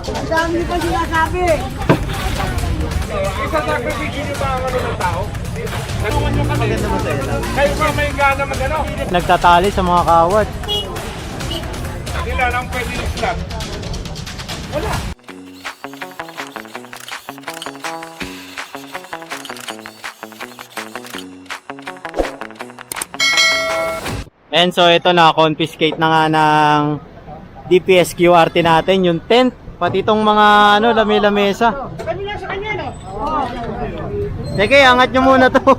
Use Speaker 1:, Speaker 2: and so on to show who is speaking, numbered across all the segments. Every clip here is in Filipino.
Speaker 1: Ang dami pa sinasabi.
Speaker 2: Isa sa pagbibigyan niyo ba ang ano ng tao? Tulungan niyo kami. Kayo ba may gana mag-ano?
Speaker 3: Nagtatali sa mga kawad.
Speaker 2: Sila lang pwede i-slap. Wala.
Speaker 3: And so ito na, confiscate na nga ng DPS QRT natin yung tent, pati itong mga ano, lami-lamesa.
Speaker 2: Kami lang sa kanya, no?
Speaker 3: Sige, angat nyo muna to.
Speaker 2: Tayo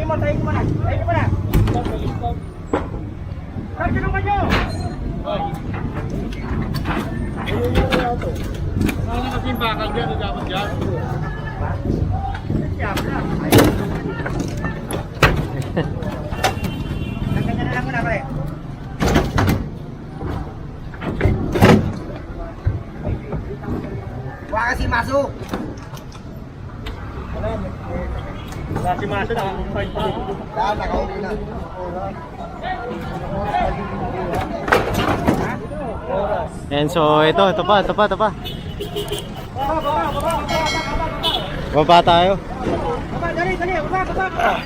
Speaker 2: mo na. Kaya naman nyo! Sana kasing bakal dyan, dapat dyan. Ganyan na lang muna, pre. Wala si Maso. Wala si Maso, nakakumpay pa. Nakauwi na.
Speaker 3: And so ito pa. Baba tayo.
Speaker 2: Baba, dali, baba.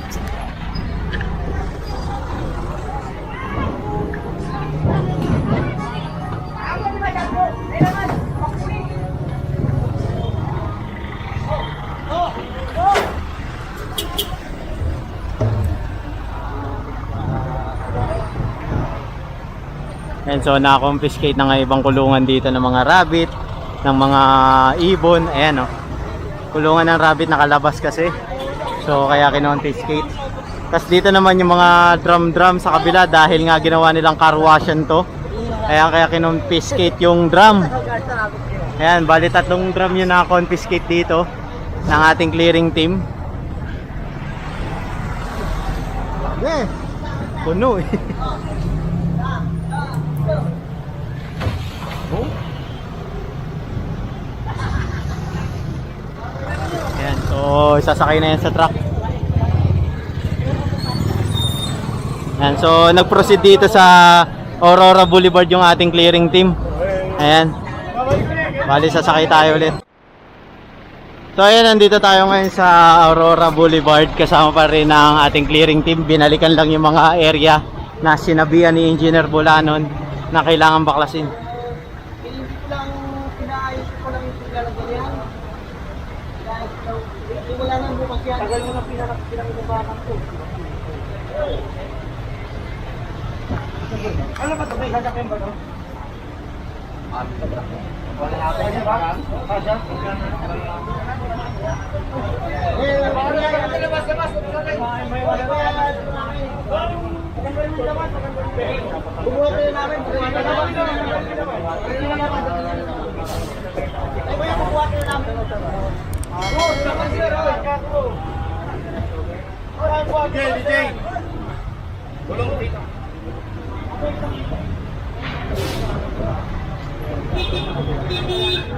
Speaker 3: And so na-confiscate na nga ibang kulungan dito ng mga rabbit, ng mga ibon. Ayan, oh. Kulungan ng rabbit nakalabas kasi. So kaya kinonfiscate. Tapos dito naman yung mga drum sa kabila dahil nga ginawa nilang car washan to. Kaya kinonfiscate yung drum. Ayan, bali 3 drum yung na-confiscate dito ng ating clearing team. Puno eh. Ayan, so sasakay na yan sa truck. Ayan, so nag-proceed dito sa Aurora Boulevard yung ating clearing team. Ayan, bali sasakay tayo ulit. So ayan, nandito tayo ngayon sa Aurora Boulevard. Kasama pa rin ang ating clearing team. Binalikan lang yung mga area na sinabihan ni Engineer Bulanon na kailangan baklasin.
Speaker 1: Tagal mo na pinakinabahan ko.
Speaker 2: Ano ba ito? May sasakyan ba ito? Wala natin yan ba? Kasya? DJ! Tulong mo dito.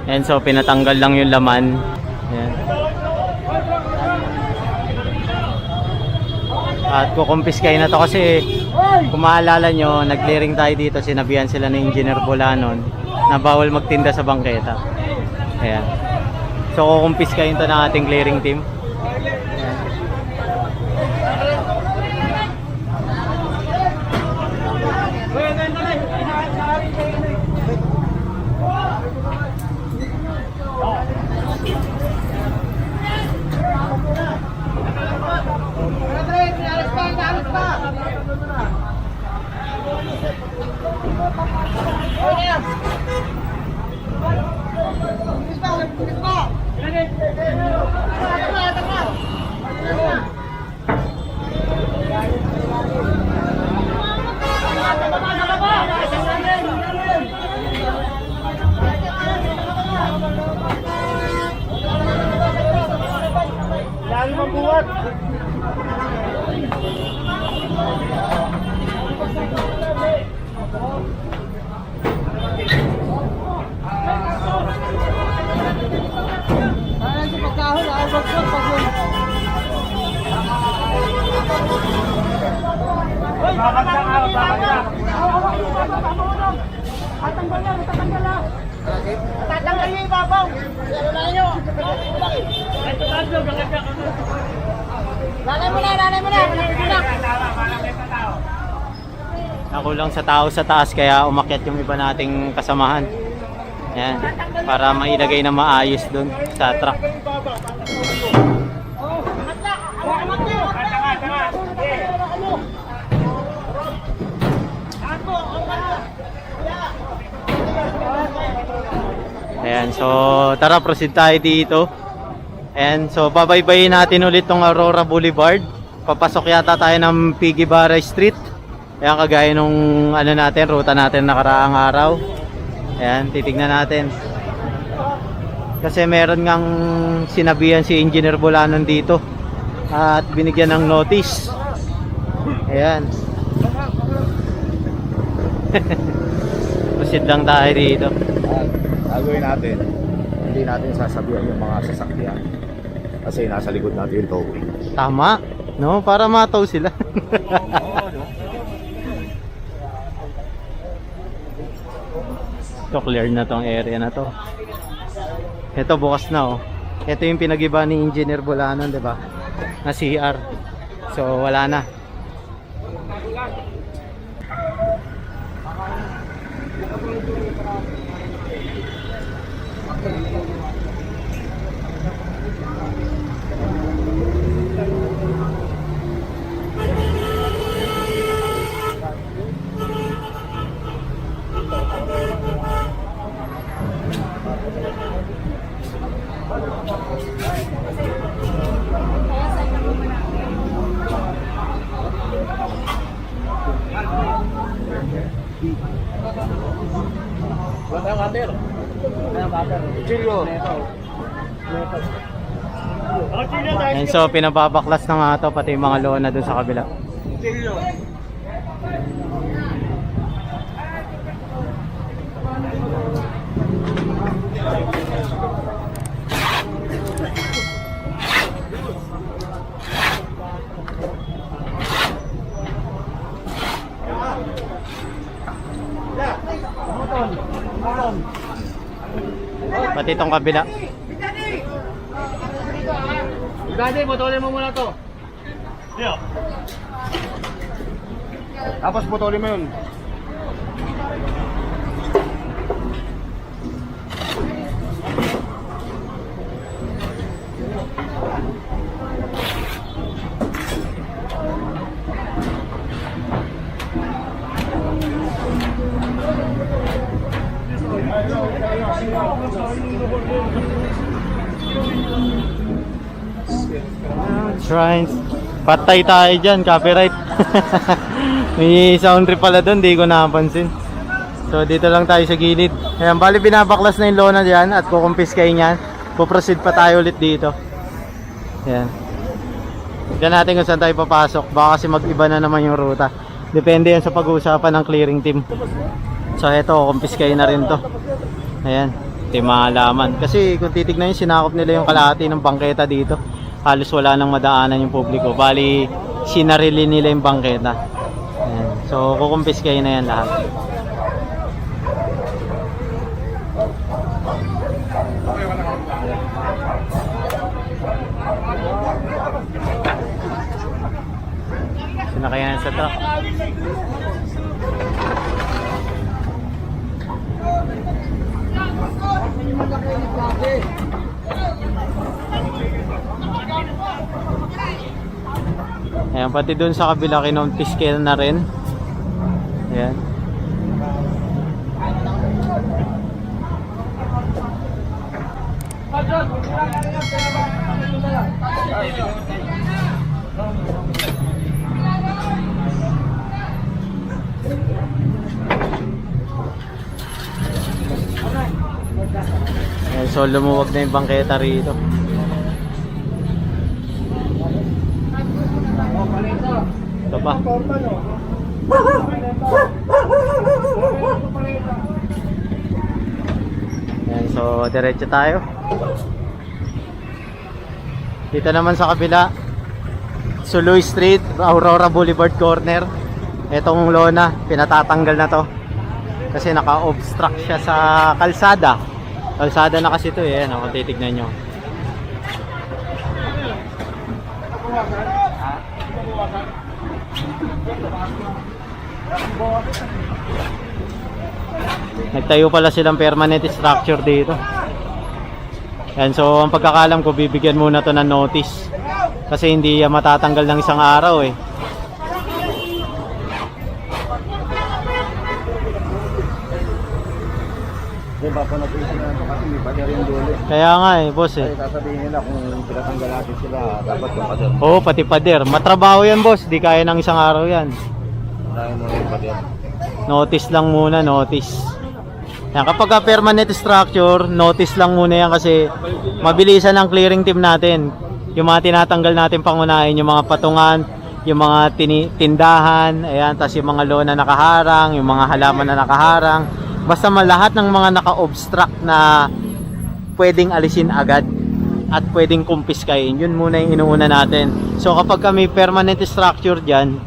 Speaker 3: And so pinatanggal lang yung laman. Ayan. At kukumpiskay na to kasi kung maalala nyo, nag-clearing tayo dito, sinabihan sila ng Engineer Bulanon na bawal magtinda sa bangketa. Ayan. So kukumpiskayin to ng ating clearing team.
Speaker 2: Lalo mabuhat.
Speaker 1: bagsot, pag yun. Tatanggal niyo yung ibabaw. Lalay mo na.
Speaker 3: Nakulang sa tao sa taas kaya umakyat yung iba nating kasamahan. Ayan, para mailagay na maayos dun sa truck. Ayan, so tara proceed tayo dito. Ayan, so babaybayin natin ulit tong Aurora Boulevard. Papasok yata tayo ng Piggy Barra Street. Ayan, kagaya nung ano natin, ruta natin nakaraang araw. Ayan, titignan natin. Kasi meron ngang sinabihan si Engineer Bolanon dito at binigyan ng notice. Ayan. Proceed lang tayo dito.
Speaker 4: Gagawin natin, hindi natin sasabihan yung mga sasakyan kasi nasa likod natin yung towing.
Speaker 3: Tama, no? Para mataw sila. Ito, clear na tong area na to. Ito, bukas na, oh. Ito yung pinag-iba ni Engineer Bolanon, di ba? Na CR. So, wala na.
Speaker 4: Wala tayong cutter. Chilyo.
Speaker 3: And so, pinababaklas na nga ito, pati yung mga lona dun sa kabila. Pati itong kabila.
Speaker 1: Daddy, putulin mo muna to.
Speaker 4: Tapos putulin mo yun.
Speaker 3: Shrines. Patay tayo dyan, copyright. May sound trip pala doon, di ko napansin. So dito lang tayo sa gilid. Ayan, bali binabaklas na yung lona dyan at kukumpiskahin yan. Puproceed pa tayo ulit dito. Ayan. Tignan natin kung saan tayo papasok. Baka kasi mag-iba na naman yung ruta. Depende yan sa pag-uusapan ng clearing team. So eto, kumpiskahin na rin to. Ayan, ito yung mga halaman. Kasi kung titignan yun, sinakop nila yung kalahati ng bangketa dito. Halos wala nang madaanan yung publiko. Bali, sinarili nila yung bangketa. Ayan. So, kukumpiskahin na yan lahat. Sinakayan sa truck. Ayan, pati dun sa kabila kinonfiskate na rin. Ayan. Ayan, so lumuwag na yung bangketa rito. Ito pa. Ayan, so diretso tayo. Dito naman sa kabila, Suluy Street, Aurora Boulevard corner. Etong lona, pinatatanggal na to. Kasi naka-obstruct siya sa kalsada. Kalsada na kasi ito eh, kung titignan nyo. Nagtayo pala silang permanent structure dito. Yan, so ang pagkakalam ko, bibigyan muna to ng notice. Kasi hindi yan matatanggal ng isang araw eh.
Speaker 4: Diba po napisin na ito kasi may pader yung dulo.
Speaker 3: Kaya nga eh, boss eh.
Speaker 4: Ay, sasabihin nila kung pinatanggal natin sila, dapat yung pader.
Speaker 3: Oo, pati pader. Matrabaho yan boss, di kaya ng isang araw yan.
Speaker 4: Dahil mo yung pader.
Speaker 3: Notice lang muna, notice. Yan, kapag ka permanent structure, notice lang muna yan kasi mabilisan ang clearing team natin. Yung mga tinatanggal natin pangunahin, yung mga patungan, yung mga tindahan, ayan, tas yung mga lona na nakaharang, yung mga halaman na nakaharang. Basta lahat ng mga naka-obstruct na pwedeng alisin agad at pwedeng kumpiskain, yun muna yung inuuna natin. So kapag kami permanent structure dyan,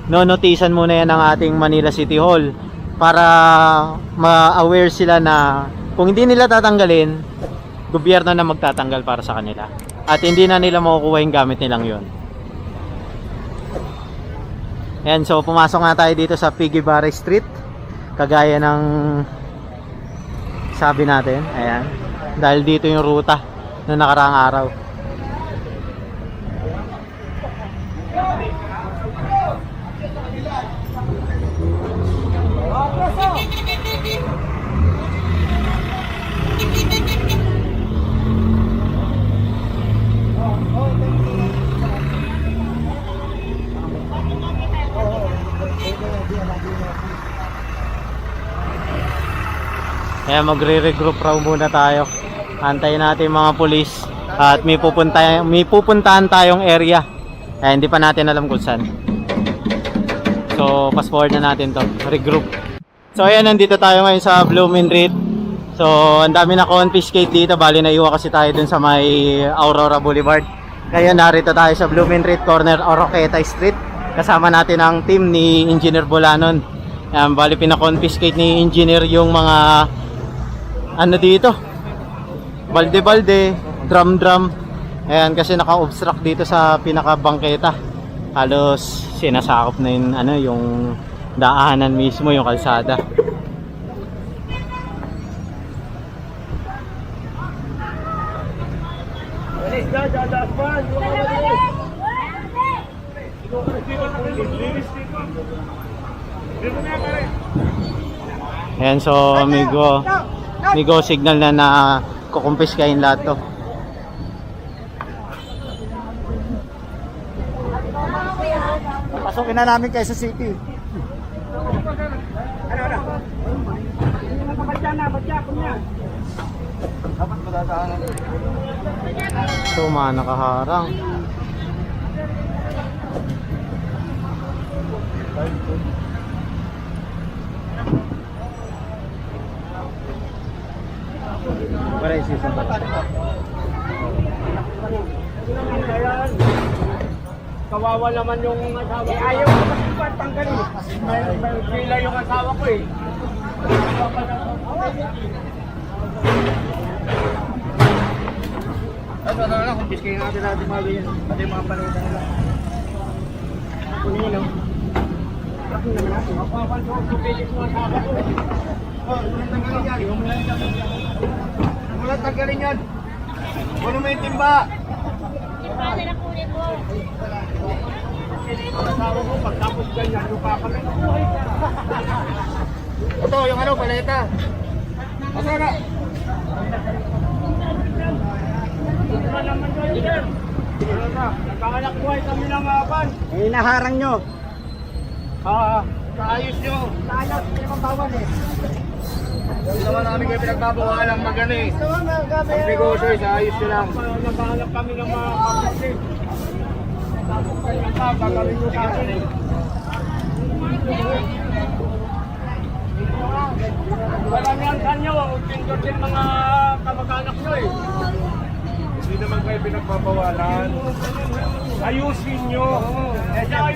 Speaker 3: notisan muna yan ng ating Manila City Hall para ma-aware sila na kung hindi nila tatanggalin, gobyerno na magtatanggal para sa kanila. At hindi na nila makukuha yung gamit nilang yun. Ayan, so pumasok nga tayo dito sa Piggy Barre Street. Kagaya ng sabi natin, ayan. Dahil dito yung ruta na nakaraang araw. Kaya magre-regroup raw muna tayo. Antayin natin mga pulis at may pupuntahan tayong area. Kaya hindi pa natin alam kung saan. So fast forward na natin to, regroup. So ayan, nandito tayo ngayon sa Blooming Street. So ang dami na confiscate dito, bali naiwan kasi tayo dun sa may Aurora Boulevard. Ngayon narito tayo sa Blooming Street, corner Oroqueta Street. Kasama natin ang team ni Engineer Bolanon. Ayan, bali pina-confiscate ni Engineer yung mga ano dito, balde-balde, drum-drum. Ayan, kasi naka-obstruct dito sa pinaka-bangketa. Halos sinasakop na yung, yung daanan mismo, yung kalsada. Ayan, so Migo signal na kukumpiskahin lahat to.
Speaker 1: Pasukin na namin kayo sa city.
Speaker 3: So mga nakaharang.
Speaker 2: Kawawa naman yung asawa ko. Ayaw ko kasi tanggalin. May pila yung asawa ko eh.
Speaker 1: Ano na, kumpiskahin natin mga ganyan. Pati mga palitan nila. Kunin nyo lang. Bakit naman natin?
Speaker 2: Mapapansin ko pilit yung asawa ko.
Speaker 1: Walang tanggalin yan. Kunin mo yung timba.
Speaker 5: Timba na kunin mo.
Speaker 2: Asawa ko, pagtapos ganyan, yung kakamin.
Speaker 1: Ito, yung paleta. Asa na?
Speaker 2: Ito naman doon sir. Nagkakalak buhay kami ng aban.
Speaker 1: Eh, naharang nyo.
Speaker 2: Kaayos nyo.
Speaker 1: Naayos, hindi naman bawal eh.
Speaker 2: Hindi naman namin kayo pinagbabawalang magano eh. Ang negosyo eh, sa ayos nyo lang. Nagkakalak kami ng mga kapatid. Tapos ganyan ka, gagawin nyo sa akin eh. Walang yan sa nyo, pindot yung mga kamag-anak nyo eh. Hindi naman kayo pinagbabawalan. Ayusin nyo.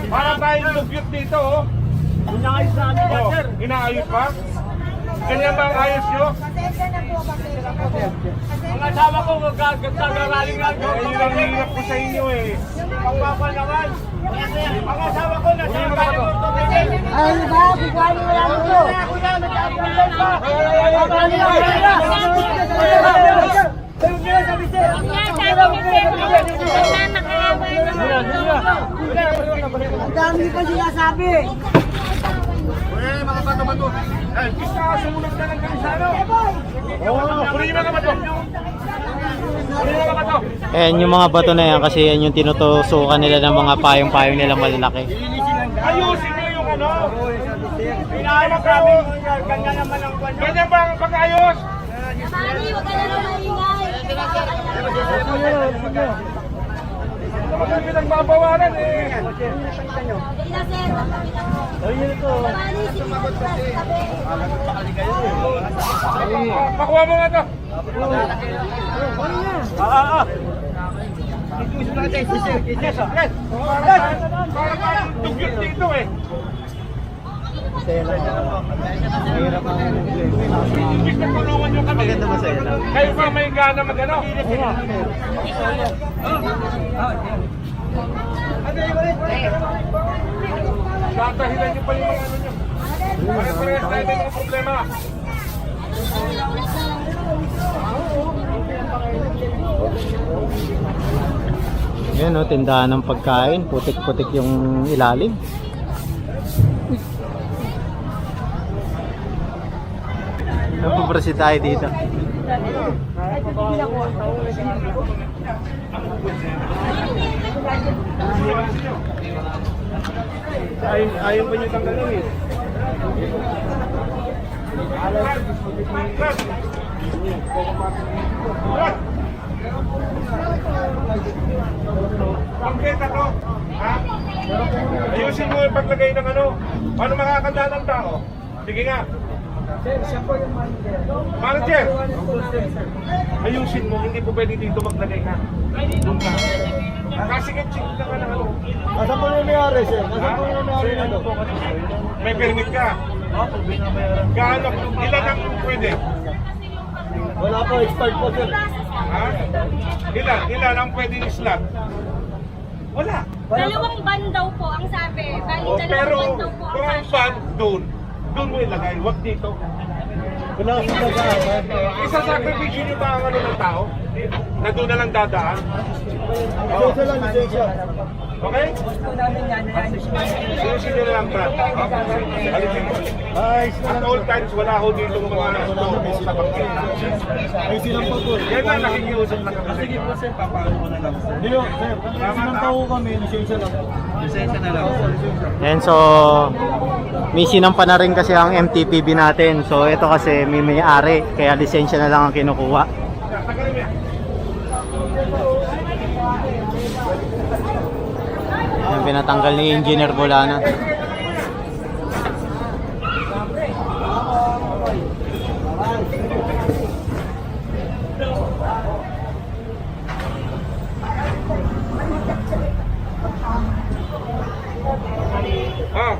Speaker 2: Para tayong dugyot dito, oh.
Speaker 1: Inaayos na kami,
Speaker 2: Oh,
Speaker 1: sir.
Speaker 2: inaayos pa? Ganyan ba ang ayos nyo?
Speaker 5: Pasensya na po, pasensya po.
Speaker 1: Ang asawa ko, magkagaraling lang.
Speaker 2: Ayun ang hirap ko sa inyo eh.
Speaker 1: Pagpapa naman. Ang asawa ko, nasa galing mo.
Speaker 5: Ay, ba? Bigwanin mo lang ito. Yan, sabi ni Sir, nakakaway naman.
Speaker 1: Ang dami pa sinasabi.
Speaker 2: Uy, mga bato-bato. Eh, isa ka sumunod ka ng kanisano. Oo, kunin yung mga bato. Kunin yung mga bato.
Speaker 3: Ayan yung mga bato na yan kasi yan yung tinutusukan nila ng mga payong-payong nila malalaki.
Speaker 2: Ayusin nyo yung ano.
Speaker 1: Inaayos kami. Kanya naman ang kanya.
Speaker 2: Ganyan ba ang pag-ayos?
Speaker 5: Mani, huwag ka na lang maingay.
Speaker 2: Mga pinagbabawalan eh.
Speaker 5: Hindi na, Sir. Magpapita mo. Mani, sige na tabi.
Speaker 2: Pakuha mo nga to. Para tayong dugyot dito eh. Imbis na tulungan nyo kami. Kayo pa may gana mag-ano? Tatahilan nyo pa yung mga ano nyo. Pare-parehas tayo may mga problema.
Speaker 3: Ayan o, tindahan ng pagkain. Putik-putik yung ilalim. Napuprosi tayo dito.
Speaker 2: Ayaw pa nyo tanggalin eh. Pangketa to. Ha? Ayusin mo yung paglagay ng ano. Paano makakanda ng tao? Sige nga. Manager! Ayusin mo, hindi po pwede dito maglagay ka. Doon ka. Kasi check na ka ng ano.
Speaker 1: Asa po yung mayari, sir? Asa po yung mayari na ito?
Speaker 2: May permit ka. Gaano? Ilan ang pwede?
Speaker 1: Wala po, expired po, sir.
Speaker 2: Ha? Ilan ang pwede slot? Wala.
Speaker 5: Dalawang ban daw po ang sabi. Bali,
Speaker 2: O, pero
Speaker 5: dalawang ban daw po
Speaker 2: kung
Speaker 5: ang
Speaker 2: ang
Speaker 5: sabi.
Speaker 2: ban doon mo ilagay, wag dito.
Speaker 1: Wala kasi nag-aaman.
Speaker 2: Isa-sacrifice nyo ba ang ano ng tao? Na doon na lang dadaan?
Speaker 1: Lisensya lang, lisensya.
Speaker 2: Okay? Susunod na lang, Brad. Alisin mo.
Speaker 1: Ayos na
Speaker 2: At all times, wala ho dito mga sa bangkit.
Speaker 1: Ayos lang po, sir.
Speaker 2: Yan na, nakikiusap na kami.
Speaker 1: Sige po, sir. Papaano ko na lang, sir. Hindi, sir. Sinang tao kami, lisensya lang. Lisensya na lang.
Speaker 3: Ayan, so may sinampa na rin kasi ang MTPB natin. So ito kasi may may-ari, kaya lisensya na lang ang kinukuha.
Speaker 2: Tagalin mo yan.
Speaker 3: Yung pinatanggal ni Engineer Bolana.
Speaker 2: Ah,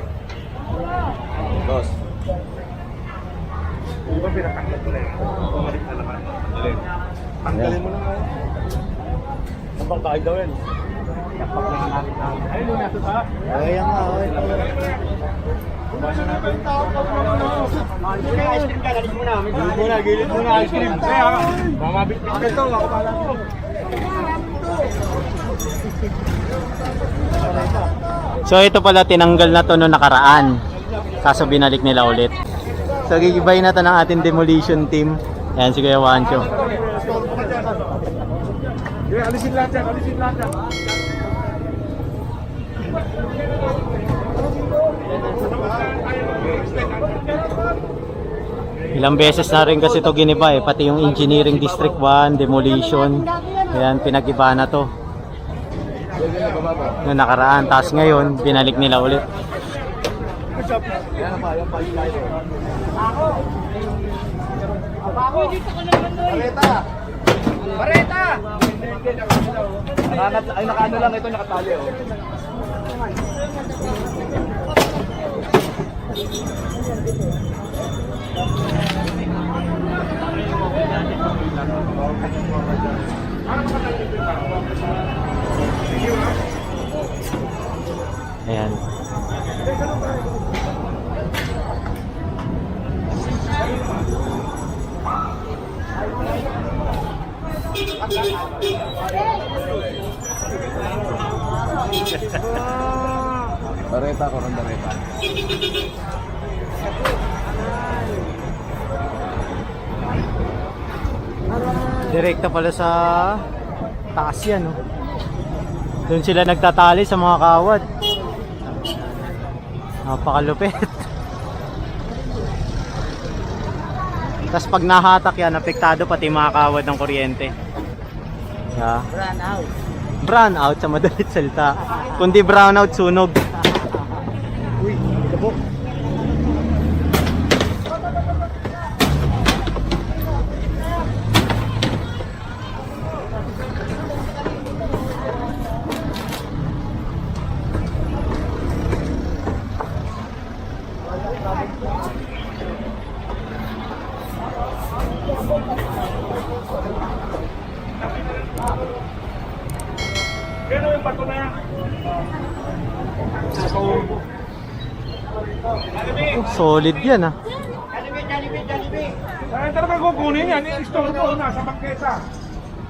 Speaker 4: Boss.
Speaker 2: di ba pinatanggal ko na yun? Bumalik na naman. Alin? Tanggalin mo na nga.
Speaker 1: Ang pagkain daw yan. Ayun, nung nasa sa?
Speaker 4: Ayan nga, okay.
Speaker 1: Ice cream ka, galis mo na. Gilid mo na, ice cream.
Speaker 2: Kaya, mamabit-bit ka ito. Ako pala ito.
Speaker 3: So ito pala tinanggal na to noong nakaraan. Kaso binalik nila ulit. So gigibay na to ng ating demolition team. Ayan si Kuya Wancho.
Speaker 2: Yeah, alisin lahat yan, alisin lahat yan.
Speaker 3: Ilang beses na rin kasi to giniba eh. Pati yung Engineering District 1, demolition. Ayan, pinag-iba na to. Noong nakaraan. Tapos ngayon, binalik nila ulit.
Speaker 1: Bareta!
Speaker 4: Ay, nakaano lang ito, nakatali oh.
Speaker 3: Ayan.
Speaker 4: Bareta ko ron, bareta.
Speaker 3: Direkta pala sa taas yan, no? Doon sila nagtatali sa mga kawad. Napakalupit. Tapos pag nahatak yan, apektado pati mga kawad ng kuryente. Yeah.
Speaker 1: Run out.
Speaker 3: Brown out sa madalit salita. Kundi brown out, sunog.
Speaker 1: Uy, kabok.
Speaker 2: Pero yung bato na yan.
Speaker 3: Solid yan, ah.
Speaker 2: Ay, talaga kukunin yan. I-store doon na sa bangketa.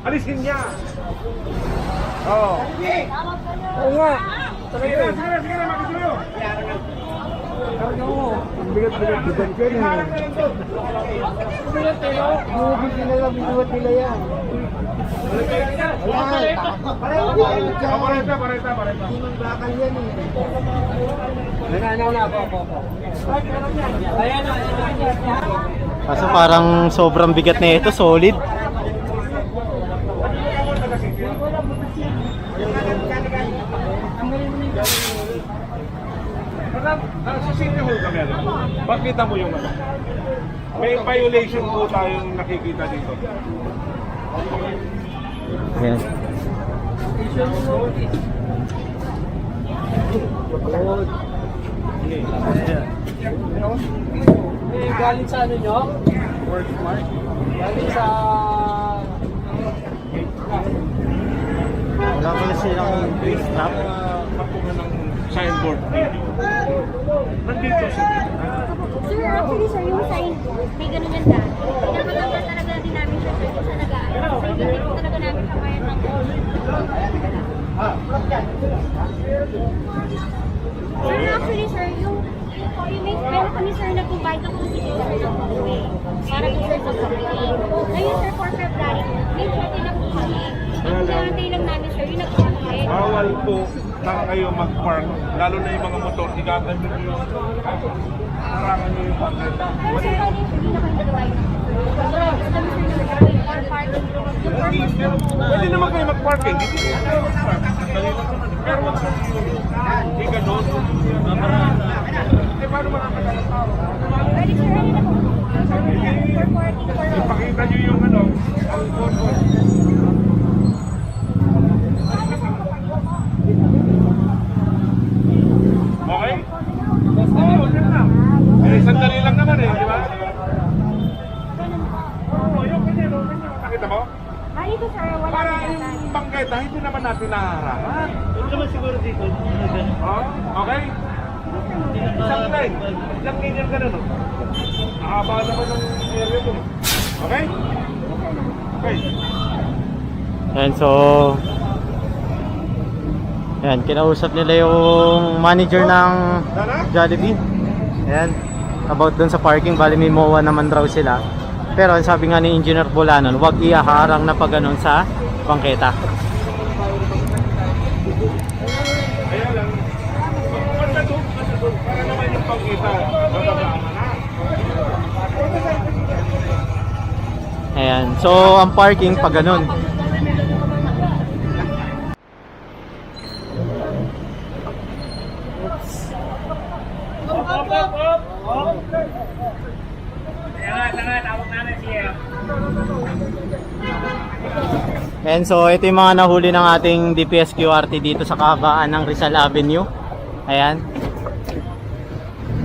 Speaker 2: Alisin niya. Oo.
Speaker 1: Oo nga.
Speaker 2: Sige na, makisuyo.
Speaker 1: Talaga mo. Ang bigat-bigat bigat ko yan. Bigat eh, no? Bumubig nila lang, binuhat nila yan.
Speaker 2: Pareta.
Speaker 1: Sinong bakal yan eh. Nananaw na ako. Ayan na.
Speaker 3: Kaso parang sobrang bigat na ito, solid.
Speaker 2: Sa City Hall kami ano? Pakita mo yung ano. May violation po tayong nakikita dito.
Speaker 3: Ayan.
Speaker 1: Galing sa ano nyo? Workmark. Galing sa...
Speaker 3: Wala pala silang base stop.
Speaker 2: Patungan ng signboard dito. Nandito siya.
Speaker 5: Sir, actually sir, yung sign, may ganun yan dati. Pinapaganda talaga din namin siya sir kung sa nag-aaral. Kasi hindi po talaga namin siya kaya ng Sir, actually sir, yung meron kami sir nag-provide ng procedure sir ng pathway para po sir sa pathway. Ngayon sir, for February, may pwede na po kami. Ang pinantay lang namin sir, yung nag-provide.
Speaker 2: Bawal po na kayo mag-park, lalo na yung mga motor, igagan nyo yung harangan nyo yung pangketa.
Speaker 5: Pero sir, pwede hindi na kayo nag-provide ng kami sir nag-provide for parking. Yung purpose
Speaker 2: Pero pwede naman kayo mag-parking, dito kayo mag-park. Pero wag sa hindi ganun. Paano makakagala tao?
Speaker 5: pwede sir, ano na po? For parking, for
Speaker 2: Ipakita nyo yung ano, ang photo. Okay? Oo, yan lang. Eh, sandali lang naman eh, di ba? Oo, yung ganyan. Nakita mo?
Speaker 5: Dito sir, wala
Speaker 2: Para
Speaker 5: po
Speaker 2: yung bangketa, hindi naman natin naharangan.
Speaker 1: Ito naman siguro dito.
Speaker 2: Oh, okay? Isang line. Ilang ganyan ka na, no? Nakaba naman ng area mo. Okay? Okay.
Speaker 3: Ayan, so... Ayan, kinausap nila yung manager ng Jollibee. Ayan, about dun sa parking, bali may MOA naman raw sila. Pero ang sabi nga ni Engineer Bolanon, huwag iaharang na pagganon sa bangketa.
Speaker 2: Kaya lang, basta doon, para naman yung pagkita, bababaan na.
Speaker 3: Ayan, so ang parking pag ganon.
Speaker 1: Tawag namin siya.
Speaker 3: And so ito yung mga nahuli ng ating DPS QRT dito sa kahabaan ng Rizal Avenue. Ayan.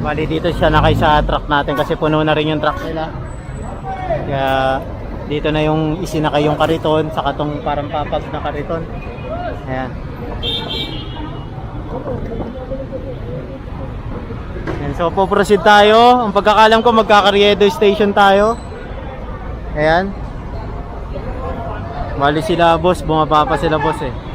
Speaker 3: Bali dito siya nakay sa truck natin kasi puno na rin yung truck nila. Kaya dito na yung isinakay yung kariton sa katong parang papag na kariton. Ayan. And so po-proceed tayo. Ang pagkakalam ko magkaka-Riedo station tayo. Ayan. Bali sila boss, bumaba pa sila boss eh.